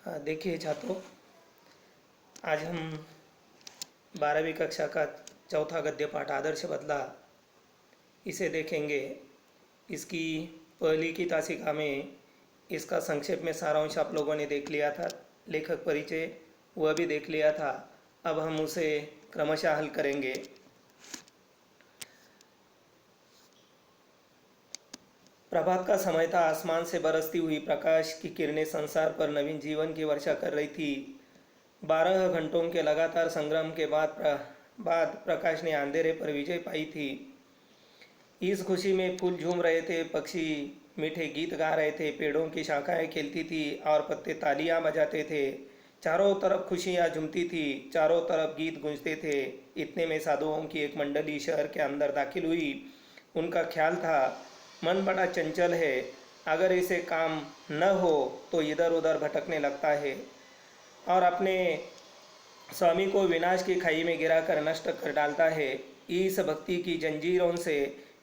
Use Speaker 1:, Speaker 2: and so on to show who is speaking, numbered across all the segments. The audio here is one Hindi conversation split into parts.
Speaker 1: देखिए छात्रों, आज हम 12वीं कक्षा का चौथा गद्य पाठ आदर्श बदला इसे देखेंगे। इसकी पहली की तासिका में इसका संक्षेप में सारांश आप लोगों ने देख लिया था, लेखक परिचय वह भी देख लिया था। अब हम उसे क्रमशः हल करेंगे। प्रभात का समय था। आसमान से बरसती हुई प्रकाश की किरणें संसार पर नवीन जीवन की वर्षा कर रही थी। 12 घंटों के लगातार संग्राम के बाद प्रकाश ने अंधेरे पर विजय पाई थी। इस खुशी में फूल झूम रहे थे, पक्षी मीठे गीत गा रहे थे, पेड़ों की शाखाएं खिलती थी और पत्ते तालियां बजाते थे। चारों तरफ खुशियां झूमती थी, चारों तरफ गीत गूंजते थे। इतने में साधुओं की एक मंडली शहर के अंदर दाखिल हुई। उनका ख्याल था, मन बड़ा चंचल है, अगर इसे काम न हो तो इधर उधर भटकने लगता है और अपने स्वामी को विनाश की खाई में गिराकर नष्ट कर डालता है। इस भक्ति की जंजीरों से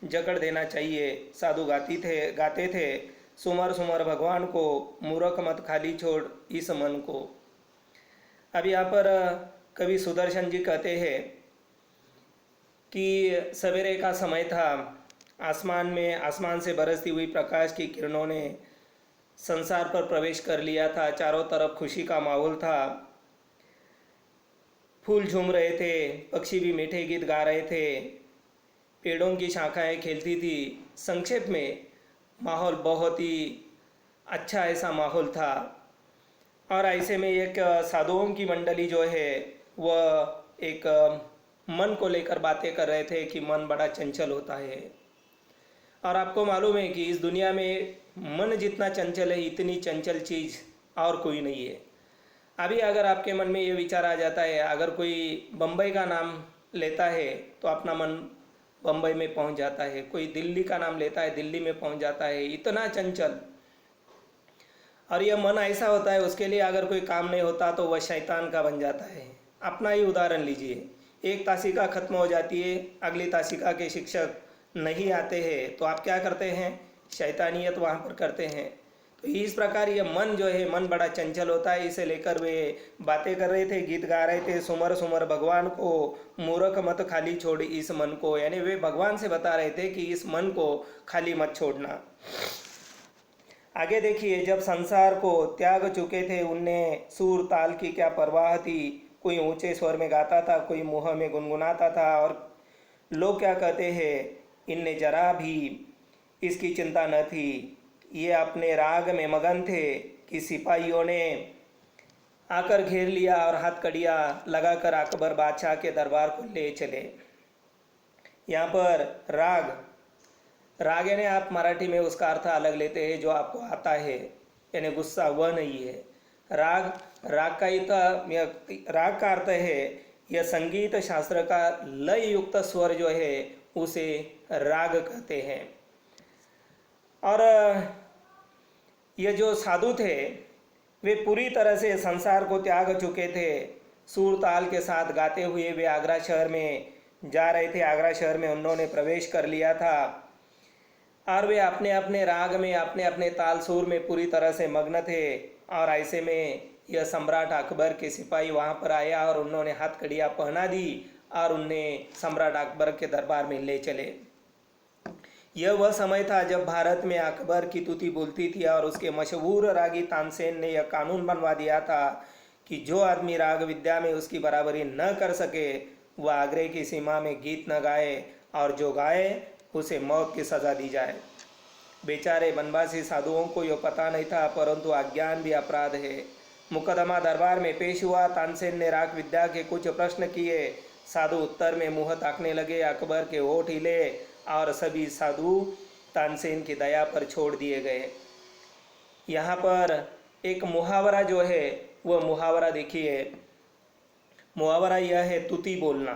Speaker 1: जकड़ देना चाहिए। साधु गाते थे, सुमर सुमर भगवान को, मूर्ख मत खाली छोड़ इस मन को। अब यहाँ पर कवि सुदर्शन जी कहते हैं कि सवेरे का समय था। आसमान से बरसती हुई प्रकाश की किरणों ने संसार पर प्रवेश कर लिया था। चारों तरफ खुशी का माहौल था। फूल झूम रहे थे, पक्षी भी मीठे गीत गा रहे थे, पेड़ों की शाखाएं खेलती थी। संक्षेप में माहौल बहुत ही अच्छा ऐसा माहौल था। और ऐसे में एक साधुओं की मंडली जो है वह एक मन को लेकर बातें कर रहे थे कि मन बड़ा चंचल होता है। और आपको मालूम है कि इस दुनिया में मन जितना चंचल है, इतनी चंचल चीज़ और कोई नहीं है। अभी अगर आपके मन में ये विचार आ जाता है, अगर कोई बम्बई का नाम लेता है तो अपना मन बम्बई में पहुंच जाता है। कोई दिल्ली का नाम लेता है, दिल्ली में पहुंच जाता है। इतना चंचल। और यह मन ऐसा होता है, उसके लिए अगर कोई काम नहीं होता तो वह शैतान का बन जाता है। अपना ही उदाहरण लीजिए, एक तासिका खत्म हो जाती है, अगली तासिका के शिक्षक नहीं आते हैं तो आप क्या करते हैं? शैतानियत वहाँ पर करते हैं। तो इस प्रकार ये मन जो है, मन बड़ा चंचल होता है। इसे लेकर वे बातें कर रहे थे, गीत गा रहे थे, सुमर सुमर भगवान को, मूर्ख मत खाली छोड़ इस मन को। यानी वे भगवान से बता रहे थे कि इस मन को खाली मत छोड़ना। आगे देखिए, जब संसार को त्याग चुके थे उनने सुर ताल की क्या परवाह थी। कोई ऊंचे स्वर में गाता था, कोई मुँह में गुनगुनाता था और लोग क्या कहते हैं, इनने जरा भी इसकी चिंता न थी। ये अपने राग में मगन थे कि सिपाहियों ने आकर घेर लिया और हथकड़ियाँ लगाकर अकबर बादशाह के दरबार को ले चले। यहाँ पर राग यानी आप मराठी में उसका अर्थ अलग लेते हैं जो आपको आता है, यानी गुस्सा वह नहीं है। राग का अर्थ है यह संगीत शास्त्र का लय युक्त स्वर जो है उसे राग कहते हैं। और ये जो साधु थे वे पूरी तरह से संसार को त्याग चुके थे। सुर ताल के साथ गाते हुए वे आगरा शहर में जा रहे थे। आगरा शहर में उन्होंने प्रवेश कर लिया था और वे अपने अपने राग में, अपने अपने ताल सुर में पूरी तरह से मग्न थे। और ऐसे में यह सम्राट अकबर के सिपाही वहाँ पर आया और उन्होंने हथकड़ियाँ पहना दी और उन्हें सम्राट अकबर के दरबार में ले चले। यह वह समय था जब भारत में अकबर की तुति बोलती थी और उसके मशहूर रागी तानसेन ने यह कानून बनवा दिया था कि जो आदमी राग विद्या में उसकी बराबरी न कर सके वह आगरे की सीमा में गीत न गाए और जो गाए उसे मौत की सज़ा दी जाए। बेचारे बनवासी साधुओं को यह पता नहीं था, परंतु अज्ञान भी अपराध है। मुकदमा दरबार में पेश हुआ। तानसेन ने राग विद्या के कुछ प्रश्न किए। साधु उत्तर में मुँह ताकने लगे। अकबर के होठ हिले और सभी साधु तानसेन की दया पर छोड़ दिए गए। यहाँ पर एक मुहावरा जो है वह मुहावरा देखिए। मुहावरा यह है, तुति बोलना।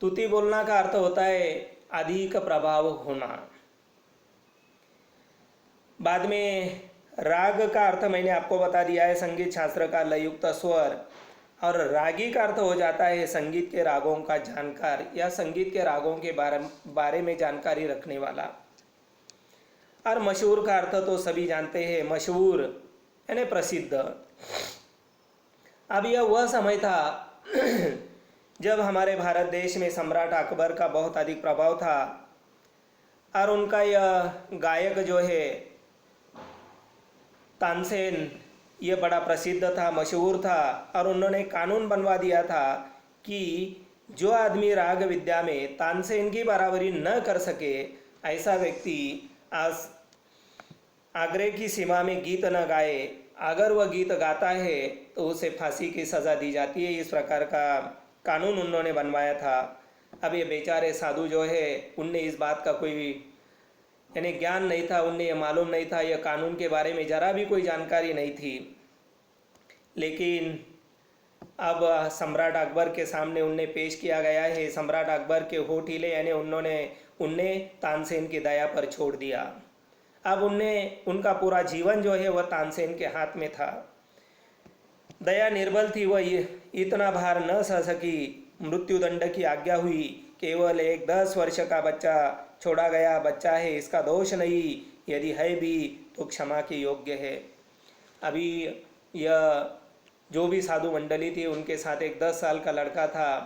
Speaker 1: तुति बोलना का अर्थ होता है अधिक प्रभाव होना। बाद में राग का अर्थ मैंने आपको बता दिया है, संगीत शास्त्र का लययुक्त स्वर। और रागी का अर्थ हो जाता है संगीत के रागों का जानकार या संगीत के रागों के बारे में जानकारी रखने वाला। और मशहूर का अर्थ तो सभी जानते हैं, मशहूर यानी प्रसिद्ध। अब यह वह समय था जब हमारे भारत देश में सम्राट अकबर का बहुत अधिक प्रभाव था और उनका यह गायक जो है तानसेन ये बड़ा प्रसिद्ध था, मशहूर था, और उन्होंने कानून बनवा दिया था कि जो आदमी राग विद्या में तानसेन की बराबरी न कर सके ऐसा व्यक्ति आज आगरे की सीमा में गीत न गाए, अगर वह गीत गाता है तो उसे फांसी की सज़ा दी जाती है। इस प्रकार का कानून उन्होंने बनवाया था। अब ये बेचारे साधु जो है उनने इस बात का कोई यानी ज्ञान नहीं था, उन्हें यह मालूम नहीं था, यह कानून के बारे में ज़रा भी कोई जानकारी नहीं थी। लेकिन अब सम्राट अकबर के सामने उन्हें पेश किया गया है। सम्राट अकबर के होठ हिले, यानी उनने तानसेन की दया पर छोड़ दिया। अब उनका पूरा जीवन जो है वह तानसेन के हाथ में था। दया निर्बल थी, वह इतना भार न सह सकी, मृत्युदंड की आज्ञा हुई। केवल एक 10 वर्ष का बच्चा छोड़ा गया, बच्चा है, इसका दोष नहीं, यदि है भी तो क्षमा के योग्य है। अभी यह जो भी साधु मंडली थी उनके साथ एक 10 साल का लड़का था।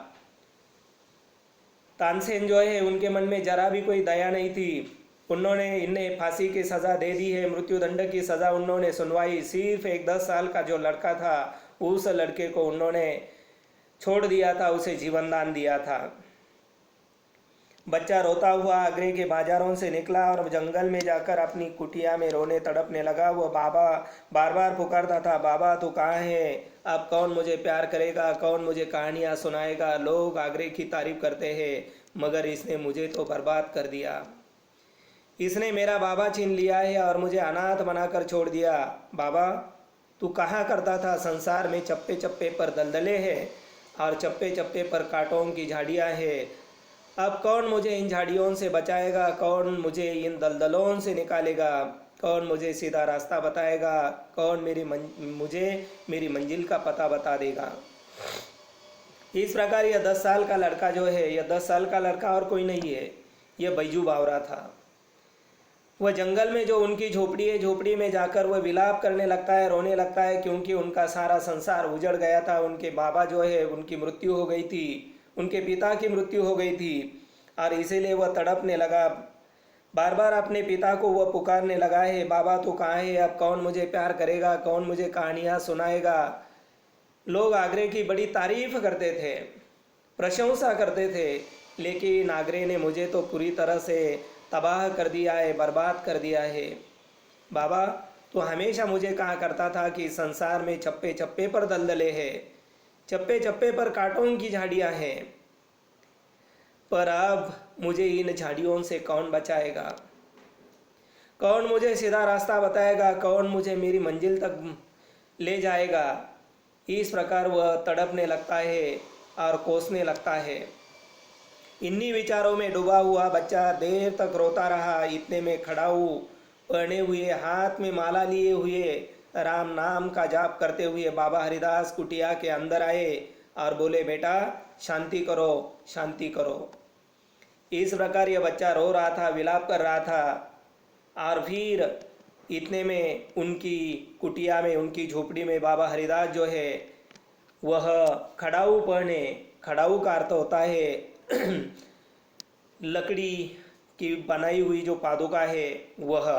Speaker 1: तानसेन जो है उनके मन में जरा भी कोई दया नहीं थी। उन्होंने इन्हें फांसी की सज़ा दे दी है, मृत्युदंड की सज़ा उन्होंने सुनवाई। सिर्फ एक 10 साल का जो लड़का था उस लड़के को उन्होंने छोड़ दिया था, उसे जीवन दान दिया था। बच्चा रोता हुआ आगरे के बाजारों से निकला और जंगल में जाकर अपनी कुटिया में रोने तड़पने लगा। वह बाबा बार बार पुकारता था, बाबा तू कहाँ है? अब कौन मुझे प्यार करेगा, कौन मुझे कहानियाँ सुनाएगा? लोग आगरे की तारीफ करते हैं मगर इसने मुझे तो बर्बाद कर दिया। इसने मेरा बाबा छीन लिया है और मुझे अनाथ बनाकर छोड़ दिया। बाबा तू कहाँ करता था? संसार में चप्पे चप्पे पर दलदले हैं और चप्पे चप्पे पर कांटों की झाड़ियाँ हैं। अब कौन मुझे इन झाड़ियों से बचाएगा? कौन मुझे इन दलदलों से निकालेगा? कौन मुझे सीधा रास्ता बताएगा? कौन मुझे मेरी मंजिल का पता बता देगा? इस प्रकार यह 10 साल का लड़का जो है, यह 10 साल का लड़का और कोई नहीं है, यह बैजू बावरा था। वह जंगल में जो उनकी झोपड़ी है, झोपड़ी में जाकर वह विलाप करने लगता है, रोने लगता है, क्योंकि उनका सारा संसार उजड़ गया था। उनके बाबा जो है उनकी मृत्यु हो गई थी, उनके पिता की मृत्यु हो गई थी और इसीलिए वह तड़पने लगा। बार बार अपने पिता को वह पुकारने लगा है, बाबा तू कहाँ है? अब कौन मुझे प्यार करेगा? कौन मुझे कहानियाँ सुनाएगा? लोग आगरे की बड़ी तारीफ करते थे, प्रशंसा करते थे, लेकिन आगरे ने मुझे तो पूरी तरह से तबाह कर दिया है, बर्बाद कर दिया है। बाबा तो हमेशा मुझे कहा करता था कि संसार में चप्पे चप्पे पर दलदले हैं, चप्पे चप्पे पर कांटों की झाड़ियाँ हैं, पर अब मुझे इन झाड़ियों से कौन बचाएगा? कौन मुझे सीधा रास्ता बताएगा? कौन मुझे मेरी मंजिल तक ले जाएगा? इस प्रकार वह तड़पने लगता है और कोसने लगता है। इन्हीं विचारों में डूबा हुआ बच्चा देर तक रोता रहा। इतने में खड़ाऊ पहने हुए, हाथ में माला लिए हुए, राम नाम का जाप करते हुए बाबा हरिदास कुटिया के अंदर आए और बोले, बेटा शांति करो, शांति करो। इस प्रकार यह बच्चा रो रहा था, विलाप कर रहा था और फिर इतने में उनकी कुटिया में, उनकी झोपड़ी में बाबा हरिदास जो है वह खड़ाऊ पहने, खड़ाऊ का अर्थ होता है लकड़ी की बनाई हुई जो पादुका है वह।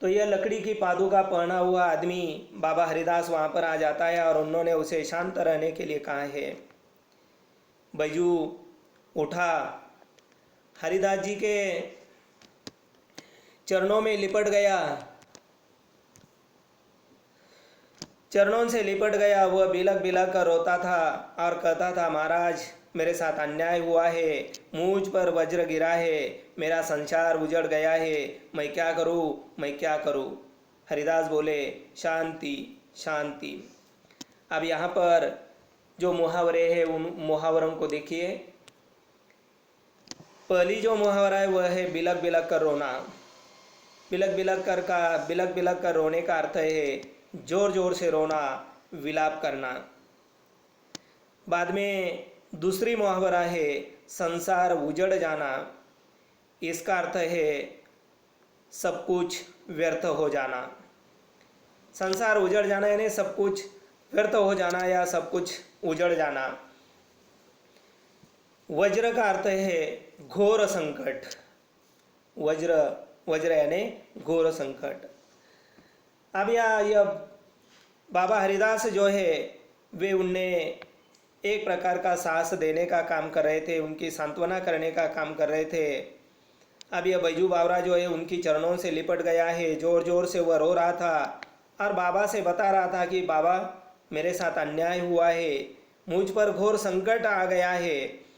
Speaker 1: तो यह लकड़ी की पादुका पहना हुआ आदमी बाबा हरिदास वहाँ पर आ जाता है और उन्होंने उसे शांत रहने के लिए कहा है। बैजू उठा, हरिदास जी के चरणों में लिपट गया, चरणों से लिपट गया। वह बिलक बिलक कर रोता था और कहता था, महाराज मेरे साथ अन्याय हुआ है, मुझ पर वज्र गिरा है, मेरा संसार उजड़ गया है, मैं क्या करूं, मैं क्या करूं? हरिदास बोले, शांति शांति। अब यहाँ पर जो मुहावरे हैं उन मुहावरों को देखिए। पहली जो मुहावरा है वह है बिलक बिलक कर रोना। बिलक बिलक कर रोने का अर्थ है जोर जोर से रोना, विलाप करना। बाद में दूसरी मुहावरा है संसार उजड़ जाना। इसका अर्थ है सब कुछ व्यर्थ हो जाना। संसार उजड़ जाना यानी सब कुछ व्यर्थ हो जाना या सब कुछ उजड़ जाना। वज्र का अर्थ है घोर संकट। वज्र वज्र यानी घोर संकट। अब यह बाबा हरिदास जो है वे उन्हें एक प्रकार का साहस देने का काम कर रहे थे, उनकी सांत्वना करने का काम कर रहे थे। अब यह बैजू बावरा जो है उनकी चरणों से लिपट गया है, ज़ोर ज़ोर से वह रो रहा था और बाबा से बता रहा था कि बाबा मेरे साथ अन्याय हुआ है, मुझ पर घोर संकट आ गया है,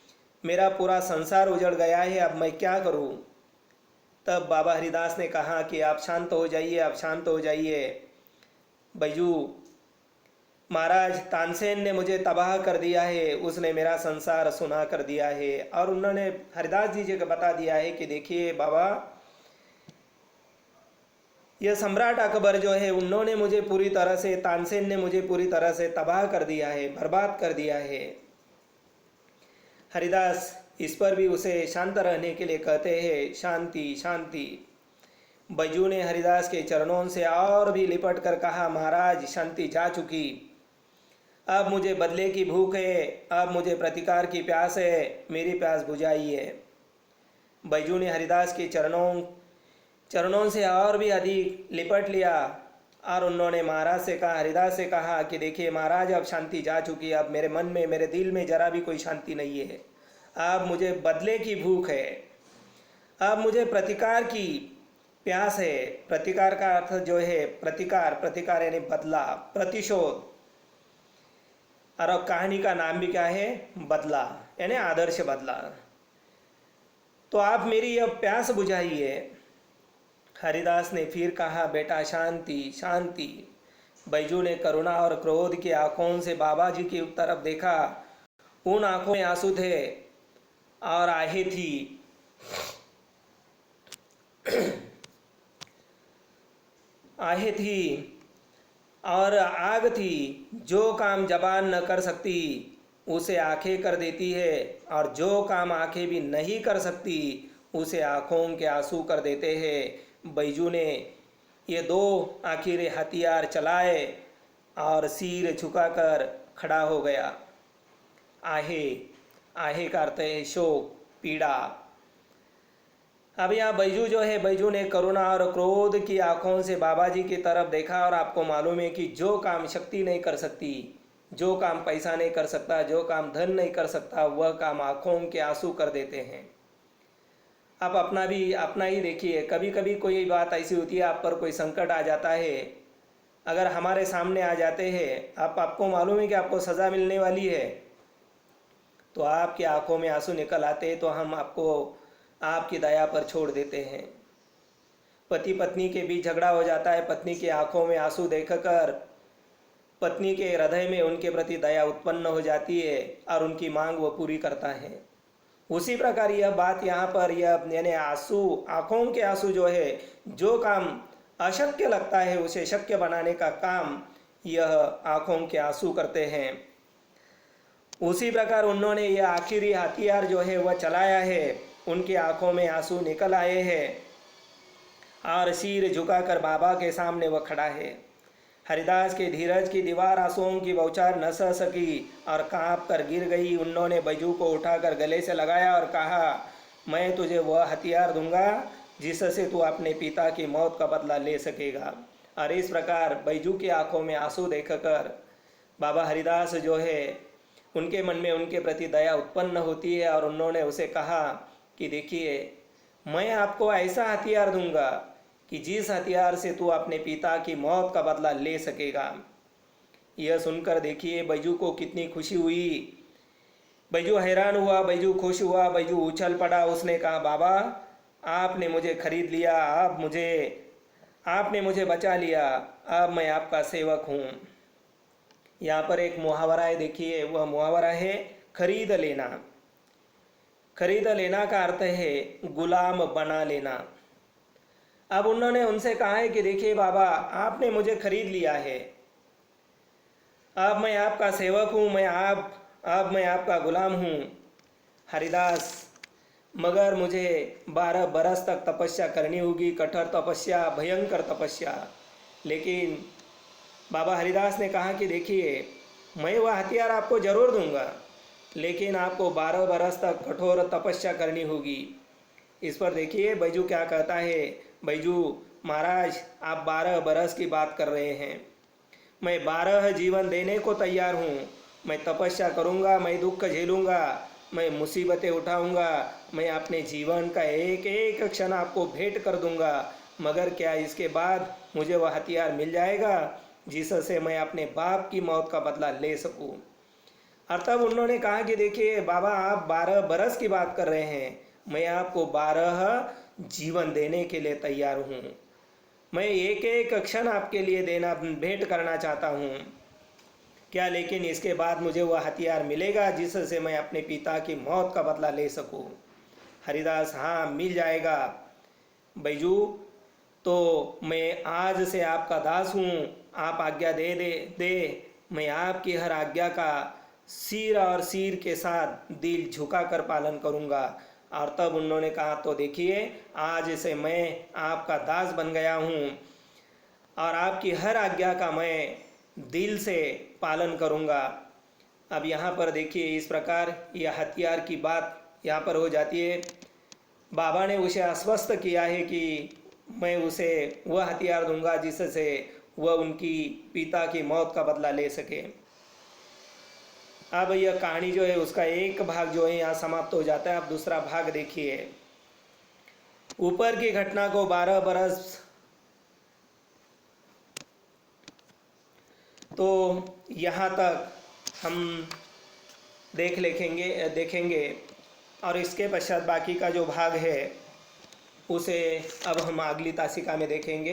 Speaker 1: मेरा पूरा संसार उजड़ गया है, अब मैं क्या करूं। तब बाबा हरिदास ने कहा कि आप शांत हो जाइए, आप शांत हो जाइए। बैजू महाराज तानसेन ने मुझे तबाह कर दिया है, उसने मेरा संसार सुना कर दिया है। और उन्होंने हरिदास जी को बता दिया है कि देखिए बाबा, यह सम्राट अकबर जो है उन्होंने मुझे पूरी तरह से, तानसेन ने मुझे पूरी तरह से तबाह कर दिया है, बर्बाद कर दिया है। हरिदास इस पर भी उसे शांत रहने के लिए कहते हैं, शांति शांति। बैजू ने हरिदास के चरणों से और भी लिपट कर कहा, महाराज शांति जा चुकी, अब मुझे बदले की भूख है, अब मुझे प्रतिकार की प्यास है, मेरी प्यास बुझाइए। बैजू ने हरिदास के चरणों से और भी अधिक लिपट लिया और उन्होंने महाराज से कहा, हरिदास से कहा कि देखिए महाराज अब शांति जा चुकी, अब मेरे मन में, मेरे दिल में जरा भी कोई शांति नहीं है, अब मुझे बदले की भूख है, अब मुझे प्रतिकार की प्यास है। प्रतिकार का अर्थ जो है प्रतिकार, प्रतिकार यानी बदला, प्रतिशोध। और कहानी का नाम भी क्या है, बदला यानी आदर्श बदला। तो आप मेरी यह प्यास बुझाइए। हरिदास ने फिर कहा, बेटा शांति शांति। बैजू ने करुणा और क्रोध की आंखों से बाबा जी की तरफ देखा। उन आंखों में आंसू थे और आहें थी। आहें थी और आग थी। जो काम जबान न कर सकती उसे आंखें कर देती है, और जो काम आंखें भी नहीं कर सकती उसे आंखों के आंसू कर देते हैं। बैजू ने ये दो आखिरी हथियार चलाए और सिर झुकाकर खड़ा हो गया। आहे, आहे का अर्थ है शोक, पीड़ा। अब यहाँ बैजू जो है, बैजू ने करुणा और क्रोध की आंखों से बाबा जी की तरफ देखा। और आपको मालूम है कि जो काम शक्ति नहीं कर सकती, जो काम पैसा नहीं कर सकता, जो काम धन नहीं कर सकता, वह काम आंखों के आंसू कर देते हैं। आप अपना ही देखिए, कभी कभी कोई बात ऐसी होती है, आप पर कोई संकट आ जाता है, अगर हमारे सामने आ जाते हैं, आपको मालूम है कि आपको सज़ा मिलने वाली है, तो आपकी आंखों में आंसू निकल आते हैं, तो हम आपको आपकी दया पर छोड़ देते हैं। पति पत्नी के बीच झगड़ा हो जाता है, पत्नी की आंखों में आंसू देखकर पत्नी के हृदय में उनके प्रति दया उत्पन्न हो जाती है और उनकी मांग वो पूरी करता है। उसी प्रकार यह बात यहाँ पर, यह यानी आंसू, आंखों के आंसू जो है, जो काम अशक्य लगता है उसे शक्य बनाने का काम यह आंखों के आंसू करते हैं। उसी प्रकार उन्होंने यह आखिरी हथियार जो है वह चलाया है। उनकी आंखों में आंसू निकल आए हैं और सिर झुकाकर बाबा के सामने वह खड़ा है। हरिदास के धीरज की दीवार आंसुओं की बौछार न सह सकी और कांप कर गिर गई। उन्होंने बैजू को उठाकर गले से लगाया और कहा, मैं तुझे वह हथियार दूंगा जिससे तू अपने पिता की मौत का बदला ले सकेगा। और इस प्रकार बैजू की आंखों में आंसू देखकर बाबा हरिदास जो है, उनके मन में उनके प्रति दया उत्पन्न होती है और उन्होंने उसे कहा कि देखिए, मैं आपको ऐसा हथियार दूंगा कि जिस हथियार से तू अपने पिता की मौत का बदला ले सकेगा। यह सुनकर देखिए बैजू को कितनी खुशी हुई। बैजू हैरान हुआ, बैजू खुश हुआ, बैजू उछल पड़ा। उसने कहा, बाबा आपने मुझे खरीद लिया, आपने मुझे बचा लिया, अब मैं आपका सेवक हूँ। यहाँ पर एक मुहावरा है, देखिए वह मुहावरा है खरीद लेना। खरीद लेना का अर्थ है गुलाम बना लेना। अब उन्होंने उनसे कहा है कि देखिए बाबा, आपने मुझे खरीद लिया है, अब मैं आपका सेवक हूँ, अब मैं आपका गुलाम हूँ हरिदास, मगर मुझे 12 बरस तक तपस्या करनी होगी, कठोर तपस्या, भयंकर तपस्या। लेकिन बाबा हरिदास ने कहा कि देखिए, मैं वह हथियार आपको ज़रूर दूंगा, लेकिन आपको 12 बरस तक कठोर तपस्या करनी होगी। इस पर देखिए बैजू क्या कहता है। बैजू महाराज, आप 12 बरस की बात कर रहे हैं। मैं 12 जीवन देने को तैयार हूँ। मैं तपस्या करूँगा, मैं दुख झेलूँगा, मैं मुसीबतें उठाऊँगा, मैं अपने जीवन का एक एक क्षण आपको भेंट कर दूँगा। मगर क्या इसके बाद मुझे वह हथियार मिल जाएगा जिससे मैं अपने बाप की मौत का बदला ले सकूं? और तब उन्होंने कहा कि देखिए बाबा, आप 12 बरस की बात कर रहे हैं, मैं आपको 12 जीवन देने के लिए तैयार हूँ। मैं एक एक क्षण आपके लिए देना भेंट करना चाहता हूँ। क्या लेकिन इसके बाद मुझे वह हथियार मिलेगा जिससे मैं अपने पिता की मौत का बदला ले सकूं? हरिदास, हाँ मिल जाएगा बैजू। तो मैं आज से आपका दास हूँ। आप आज्ञा दे मैं आपकी हर आज्ञा का सिर और सिर के साथ दिल झुकाकर पालन करूँगा। और तब उन्होंने कहा, तो देखिए आज से मैं आपका दास बन गया हूँ और आपकी हर आज्ञा का मैं दिल से पालन करूँगा। अब यहाँ पर देखिए इस प्रकार यह हथियार की बात यहाँ पर हो जाती है। बाबा ने उसे आश्वस्त किया है कि मैं उसे वह हथियार दूंगा जिससे वह उनकी पिता की मौत का बदला ले सके। अब यह कहानी जो है उसका एक भाग जो है यहाँ समाप्त हो जाता है। अब दूसरा भाग देखिए। ऊपर की घटना को 12 बरस तो यहाँ तक हम देखेंगे और इसके पश्चात बाकी का जो भाग है उसे अब हम अगली तासिका में देखेंगे।